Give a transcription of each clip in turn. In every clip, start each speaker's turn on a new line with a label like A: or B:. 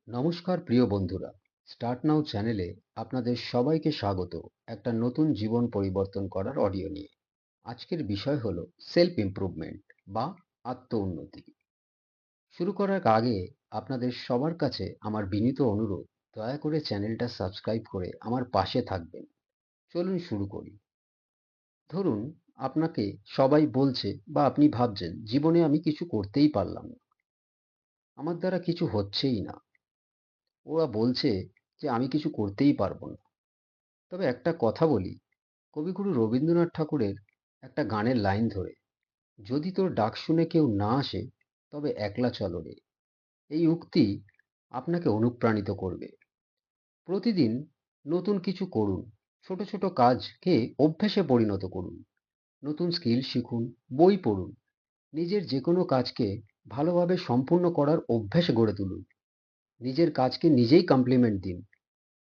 A: নমস্কার প্রিয় বন্ধুরা, স্টার্ট নাও চ্যানেলে আপনাদের সবাইকে স্বাগত একটা নতুন জীবন পরিবর্তন করার অডিও নিয়ে। আজকের বিষয় হলো সেলফ ইমপ্রুভমেন্ট বা আত্ম উন্নতি। শুরু করার আগে আপনাদের সবার কাছে আমার বিনীত অনুরোধ, দয়া করে চ্যানেলটা সাবস্ক্রাইব করে আমার পাশে থাকবেন। চলুন শুরু করি। ধরুন, আপনাকে সবাই বলছে বা আপনি ভাবছেন জীবনে আমি কিছু করতেই পারলাম না, আমার দ্বারা কিছু হচ্ছেই না। ওরা বলছে যে আমি কিছু করতেই পারবো না। তবে একটা কথা বলি, কবিগুরু রবীন্দ্রনাথ ঠাকুরের একটা গানের লাইন ধরে, যদি তোর ডাক শুনে কেউ না আসে তবে একলা চলো রে। এই উক্তি আপনাকে অনুপ্রাণিত করবে। প্রতিদিন নতুন কিছু করুন, ছোট ছোট কাজকে অভ্যাসে পরিণত করুন, নতুন স্কিল শিখুন, বই পড়ুন, নিজের যে কোনো কাজকে ভালোভাবে সম্পূর্ণ করার অভ্যাস গড়ে তুলুন। নিজের কাজকে নিজেই কমপ্লিমেন্ট দিন,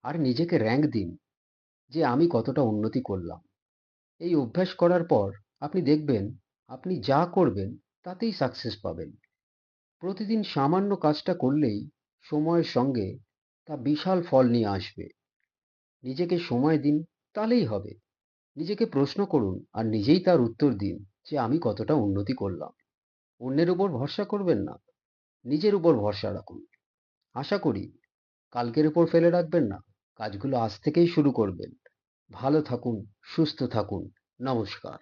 A: আর নিজেকে র্যাঙ্ক দিন যে আমি কতটা উন্নতি করলাম। এই অভ্যাস করার পর আপনি দেখবেন আপনি যা করবেন তাতেই সাকসেস পাবেন। প্রতিদিন সামান্য কাজটা করলেই সময়ের সঙ্গে তা বিশাল ফল নিয়ে আসবে। নিজেকে সময় দিন, তাহলেই হবে। নিজেকে প্রশ্ন করুন আর নিজেই তার উত্তর দিন যে আমি কতটা উন্নতি করলাম। অন্যের উপর ভরসা করবেন না, নিজের উপর ভরসা রাখুন। আশা করি কালকের উপর ফেলে রাখবেন না, কাজগুলো আজ থেকেই শুরু করবেন। ভালো থাকুন, সুস্থ থাকুন। নমস্কার।